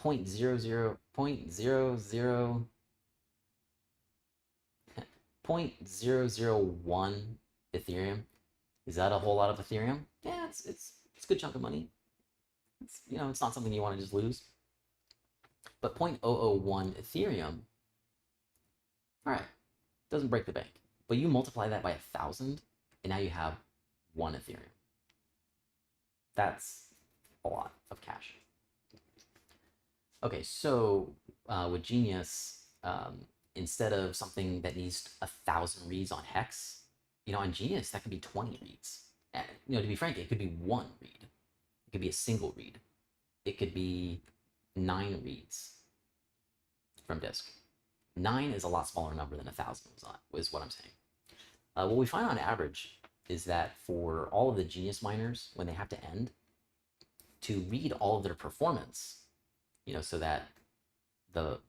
.001 Ethereum. Is that a whole lot of Ethereum? Yeah, it's a good chunk of money. It's, you know, it's not something you want to just lose. But 0.001 Ethereum, all right, doesn't break the bank. But you multiply that by 1,000, and now you have 1 Ethereum. That's a lot of cash. Okay, so with Genius, instead of something that needs 1,000 reads on HEX, you know, on Genius, that could be 20 reads. And, you know, to be frank, it could be 1 read. It could be a single read. It could be 9 reads from disk. 9 is a lot smaller number than 1,000 is what I'm saying. What we find on average is that for all of the Genius miners, when they have to end, to read all of their performance, you know, so that the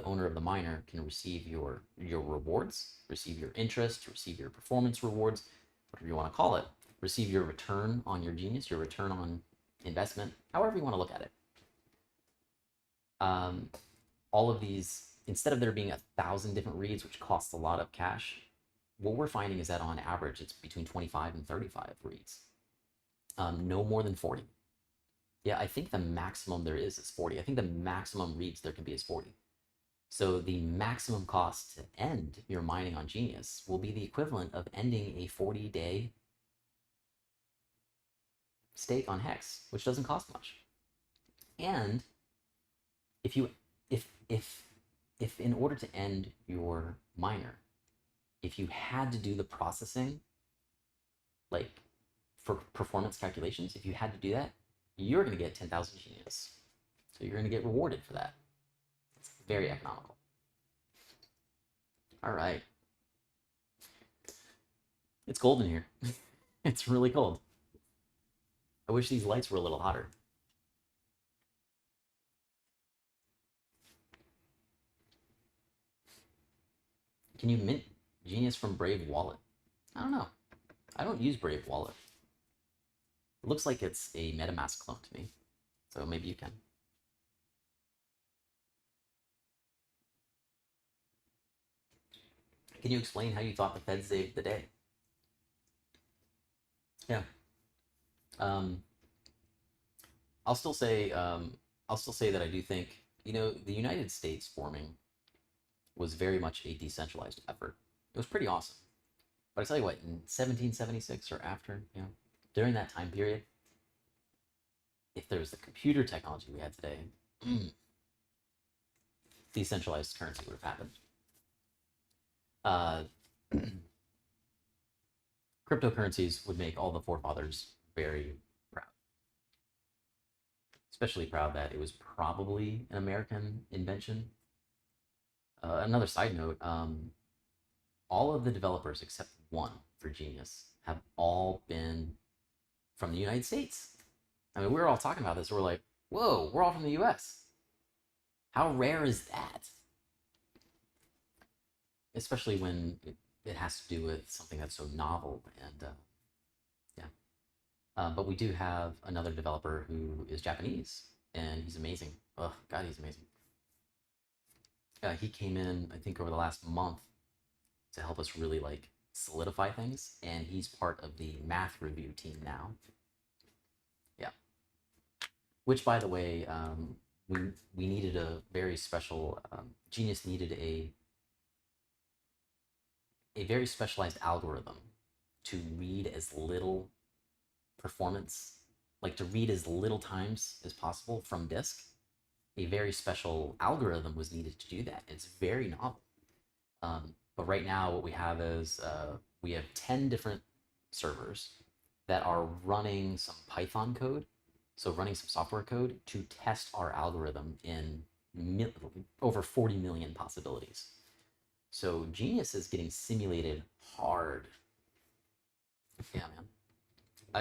owner of the miner, can receive your rewards, receive your interest, receive your performance rewards, whatever you want to call it, receive your return on your Genius, your return on investment, however you want to look at it. All of these, instead of there being 1,000 different reads, which costs a lot of cash, what we're finding is that on average, it's between 25 and 35 reads. No more than 40. Yeah, I think the maximum there is 40. I think the maximum reads there can be is 40. So the maximum cost to end your mining on Genius will be the equivalent of ending a 40-day stake on HEX, which doesn't cost much. And if in order to end your miner, if you had to do the processing, like for performance calculations, if you had to do that, you're going to get 10,000 Genius. So you're going to get rewarded for that. It's very economical. All right. It's cold in here. It's really cold. I wish these lights were a little hotter. Can you mint Genius from Brave Wallet? I don't know. I don't use Brave Wallet. It looks like it's a MetaMask clone to me, so maybe you can. Can you explain how you thought the Fed saved the day? Yeah. I'll still say that I do think, you know, the United States forming was very much a decentralized effort. It was pretty awesome. But I tell you what, in 1776 or after, you know, during that time period, if there was the computer technology we had today, decentralized currency would have happened. Cryptocurrencies would make all the forefathers very proud. Especially proud that it was probably an American invention. Another side note, all of the developers except one for Genius have all been from the United States. I mean, we were all talking about this. We're like, whoa, we're all from the US. How rare is that? Especially when it has to do with something that's so novel. And yeah. But we do have another developer who is Japanese, and he's amazing. Oh, God, he's amazing. He came in, I think, over the last month to help us really like solidify things, and he's part of the math review team now. Yeah. Which, by the way, we needed a very special, Genius needed a very specialized algorithm to read as little performance, like to read as little times as possible from disk. A very special algorithm was needed to do that. It's very novel. But right now what we have is we have 10 different servers that are running some Python code, so running some software code to test our algorithm in over 40 million possibilities. So Genius is getting simulated hard. Yeah, man.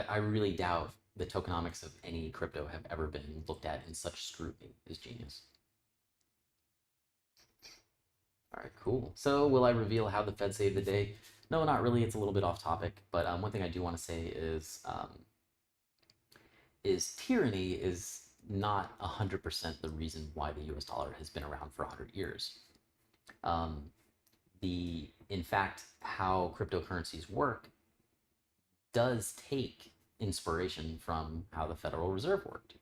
I really doubt the tokenomics of any crypto have ever been looked at in such scrutiny as Genius. All right, cool. So will I reveal how the Fed saved the day? No, not really. It's a little bit off topic, but one thing I do want to say is tyranny is not 100% the reason why the US dollar has been around for 100 years. Um, in fact, how cryptocurrencies work does take inspiration from how the Federal Reserve worked.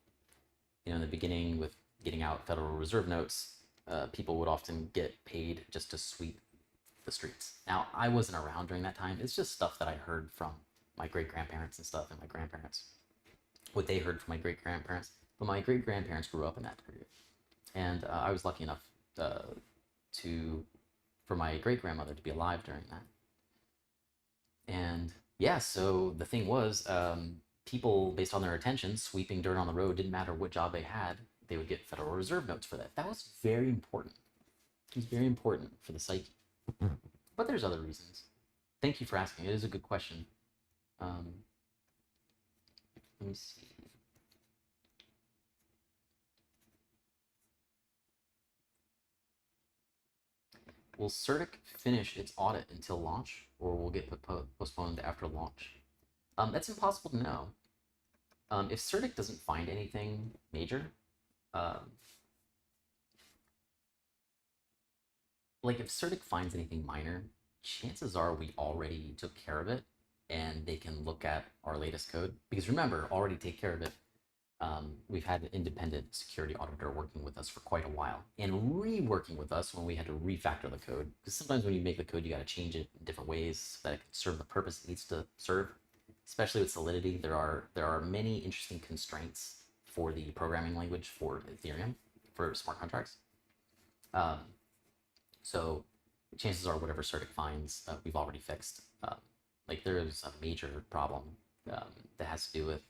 In the beginning, with getting out Federal Reserve notes, people would often get paid just to sweep the streets. Now, I wasn't around during that time. It's just stuff that I heard from my great grandparents and stuff, and my grandparents, what they heard from my great grandparents. But my great grandparents grew up in that period, and I was lucky enough to for my great grandmother to be alive during that. And yeah, so the thing was, people, based on their attention, sweeping dirt on the road, didn't matter what job they had, they would get Federal Reserve notes for that. That was very important. It was very important for the psyche. But there's other reasons. Thank you for asking. It is a good question. Let me see. Will CertiK finish its audit until launch, or will get postponed after launch? That's impossible to know. If CertiK doesn't find anything major, like if CertiK finds anything minor, chances are we already took care of it, and they can look at our latest code. Because remember, already take care of it. We've had an independent security auditor working with us for quite a while, and reworking with us when we had to refactor the code. Because sometimes when you make the code, you got to change it in different ways so that it can serve the purpose it needs to serve. Especially with Solidity, there are many interesting constraints for the programming language for Ethereum for smart contracts. So chances are whatever CertiK finds, we've already fixed. Like there is a major problem that has to do with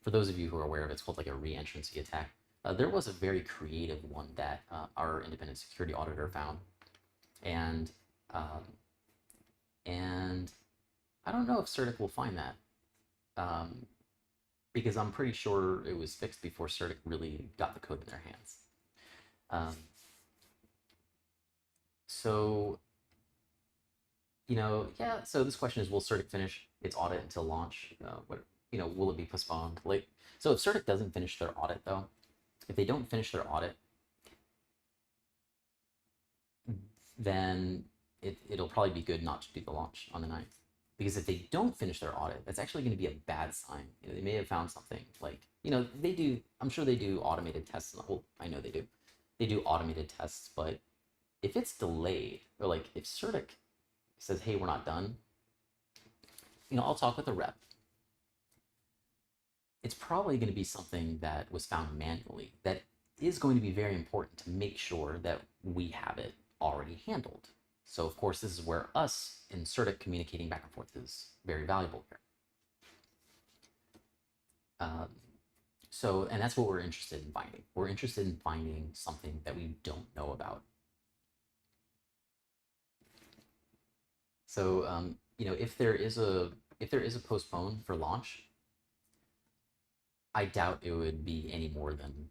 for those of you who are aware of it, it's called like a re-entrancy attack. There was a very creative one that our independent security auditor found, and I don't know if CertiK will find that, because I'm pretty sure it was fixed before CertiK really got the code in their hands. So, yeah. So this question is: will CertiK finish its audit until launch? Will it be postponed? So if CertiK doesn't finish their audit, though, if they don't finish their audit, then it'll probably be good not to do the launch on the 9th. Because if they don't finish their audit, that's actually going to be a bad sign. They may have found something they do. I'm sure they do automated tests. Well, I know they do. They do automated tests, but if it's delayed, or like if CertiK says, "Hey, we're not done," I'll talk with a rep. It's probably going to be something that was found manually that is going to be very important to make sure that we have it already handled. So, of course, this is where us and CertiK communicating back and forth is very valuable here. And that's what we're interested in finding. We're interested in finding something that we don't know about. So, if there is a postpone for launch, I doubt it would be any more than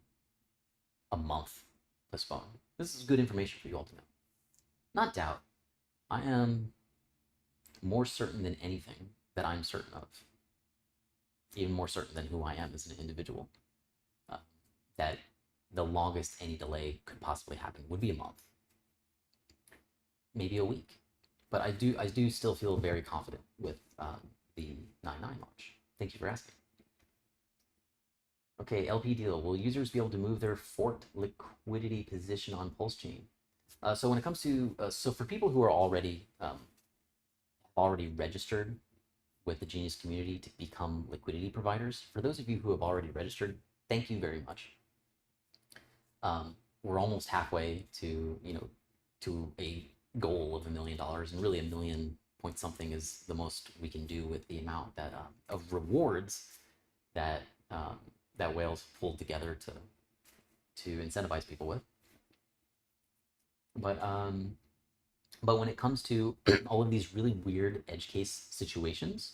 a month postponed. This is good information for you all to know. Not doubt. I am more certain than anything that I'm certain of, even more certain than who I am as an individual, that the longest any delay could possibly happen would be a month, maybe a week. But I do still feel very confident with the 9.9 launch. Thank you for asking. Okay, LP deal. Will users be able to move their forked liquidity position on Pulse Chain? So when it comes to so for people who are already registered with the Genius community to become liquidity providers, for those of you who have already registered, thank you very much. We're almost halfway to a goal of $1 million, and really $1 million point something is the most we can do with the amount that of rewards that that Whales pulled together to incentivize people with. But when it comes to all of these really weird edge case situations,